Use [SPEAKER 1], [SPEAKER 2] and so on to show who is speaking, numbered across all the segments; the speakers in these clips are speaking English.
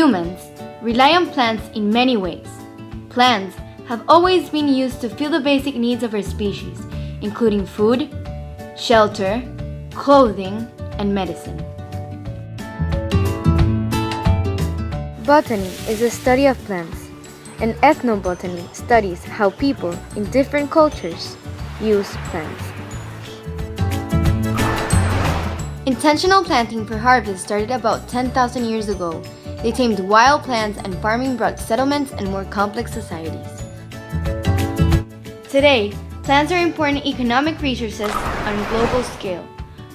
[SPEAKER 1] Humans rely on plants in many ways. Plants have always been used to fill the basic needs of our species, including food, shelter, clothing, and medicine. Botany is the study of plants, and ethnobotany studies how people in different cultures use plants. Intentional planting for harvest started about 10,000 years ago. They tamed wild plants, and farming brought settlements and more complex societies. Today, plants are important economic resources on a global scale.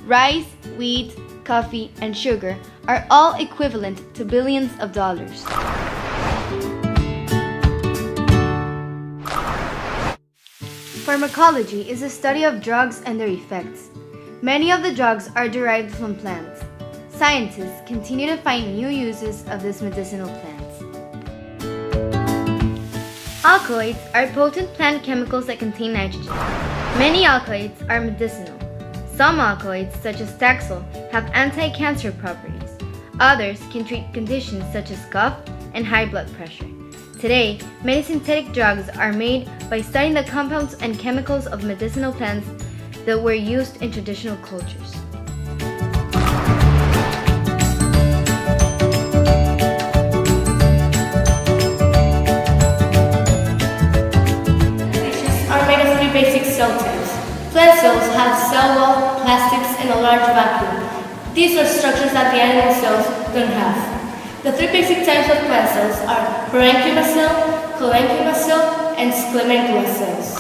[SPEAKER 1] Rice, wheat, coffee, and sugar are all equivalent to billions of dollars. Pharmacology is the study of drugs and their effects. Many of the drugs are derived from plants. Scientists continue to find new uses of these medicinal plants. Alkaloids are potent plant chemicals that contain nitrogen. Many alkaloids are medicinal. Some alkaloids, such as Taxol, have anti-cancer properties. Others can treat conditions such as cough and high blood pressure. Today, many synthetic drugs are made by studying the compounds and chemicals of medicinal plants that were used in traditional cultures.
[SPEAKER 2] Are made of three basic cell types. Plant cells have cell wall, plastics, and a large vacuum. These are structures that the animal cells don't have. The three basic types of plant cells are parenchyma cell, collenchyma cell, and sclerenchyma cells.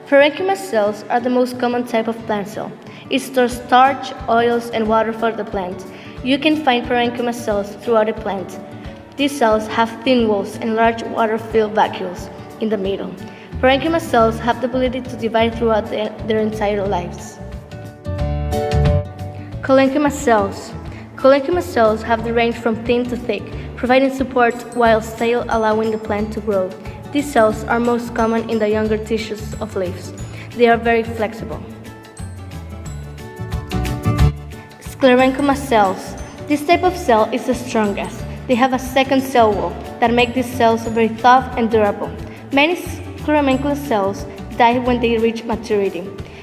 [SPEAKER 2] Parenchyma cells are the most common type of plant cell. It stores starch, oils, and water for the plant. You can find parenchyma cells throughout a plant. These cells have thin walls and large water-filled vacuoles in the middle. Parenchyma cells have the ability to divide throughout their entire lives. Collenchyma cells. Collenchyma cells have the range from thin to thick, providing support while still allowing the plant to grow. These cells are most common in the younger tissues of leaves. They are very flexible. Sclerenchyma cells. This type of cell is the strongest. They have a second cell wall that makes these cells very tough and durable. Many sclerenchyma cells die when they reach maturity.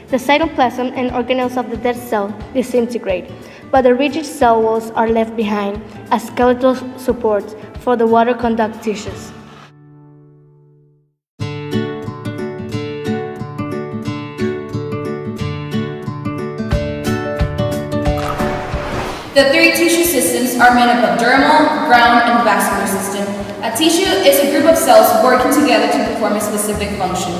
[SPEAKER 2] The cytoplasm and organelles of the dead cell disintegrate, but the rigid cell walls are left behind as skeletal support for the water conduct tissues.
[SPEAKER 3] The three tissue systems are made up of dermal, ground, and vascular system. A tissue is a group of cells working together to perform a specific function.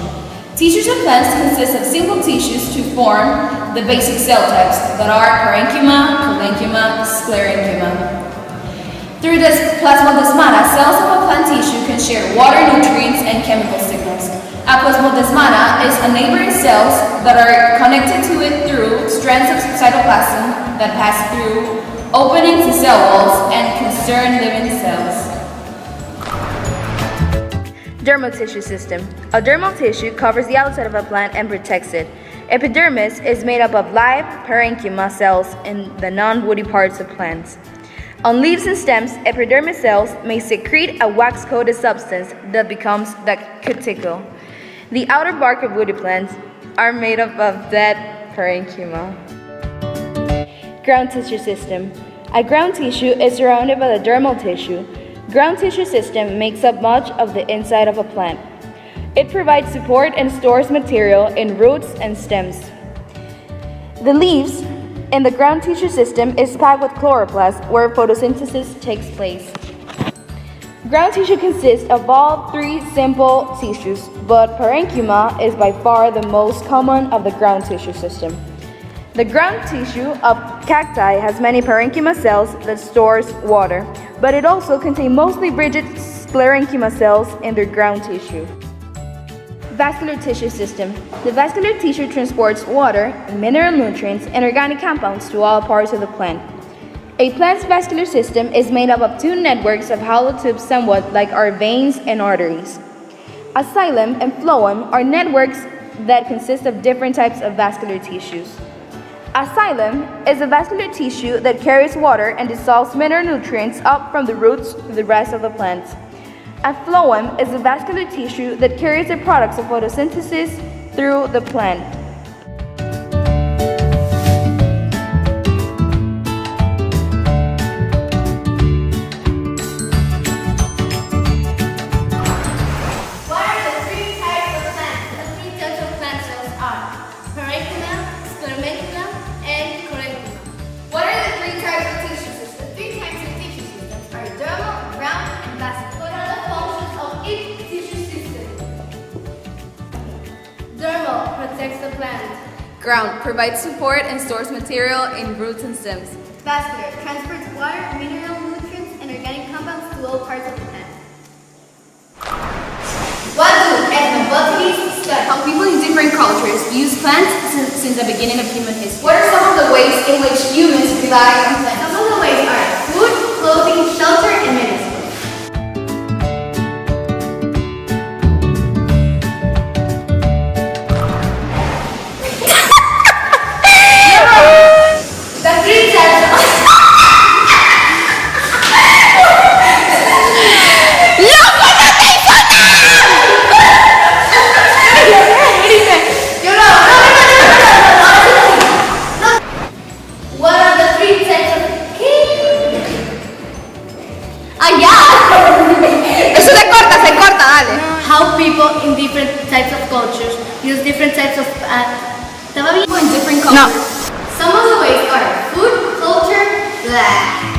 [SPEAKER 3] Tissues of plants consist of simple tissues to form the basic cell types that are parenchyma, collenchyma, sclerenchyma. Through this plasmodesmata, cells of a plant tissue can share water, nutrients, and chemical signals. A plasmodesmata is a neighboring cells that are connected to it through strands of cytoplasm that pass through openings in cell walls and concern living cells.
[SPEAKER 4] Dermal tissue system. A dermal tissue covers the outside of a plant and protects it. Epidermis is made up of live parenchyma cells in the non-woody parts of plants. On leaves and stems, epidermis cells may secrete a wax-coated substance that becomes the cuticle. The outer bark of woody plants are made up of dead parenchyma. Ground tissue system. A ground tissue is surrounded by the dermal tissue. Ground tissue system makes up much of the inside of a plant. It provides support and stores material in roots and stems. The leaves in the ground tissue system is packed with chloroplast where photosynthesis takes place. Ground tissue consists of all three simple tissues, but parenchyma is by far the most common of the ground tissue system. The ground tissue of cacti has many parenchyma cells that stores water, but it also contains mostly rigid sclerenchyma cells in their ground tissue. Vascular tissue system. The vascular tissue transports water, mineral nutrients, and organic compounds to all parts of the plant. A plant's vascular system is made up of two networks of hollow tubes somewhat like our veins and arteries. A xylem and phloem are networks that consist of different types of vascular tissues. A xylem is a vascular tissue that carries water and dissolves mineral nutrients up from the roots to the rest of the plant. A phloem is a vascular tissue that carries the products of photosynthesis through the plant.
[SPEAKER 2] What are the three types of plants? The three types of plant cells are parenchyma, sclerenchyma, and collenchyma.
[SPEAKER 3] What are the three types of tissue systems?
[SPEAKER 1] The three types of tissue systems are dermal, ground, and vascular.
[SPEAKER 2] What are the functions of each tissue system? Dermal protects the plant.
[SPEAKER 3] Ground provides support and stores material in roots and stems.
[SPEAKER 1] Vascular transports water, mineral nutrients, and organic compounds to all parts of the plant.
[SPEAKER 3] What do ethnobotanists study? How people in different cultures use plants since the beginning of human history. What are some of the ways in which humans rely on plants?
[SPEAKER 1] Some of the ways are food, clothing, shelter, and medicine.
[SPEAKER 3] The three types of
[SPEAKER 2] What are the three types of cake?
[SPEAKER 3] Eso se corta, dale.
[SPEAKER 2] How people in different types of cultures use different types of ¿Estaba bien?
[SPEAKER 3] People in different cultures.
[SPEAKER 1] Some of the ways are food, culture, blah.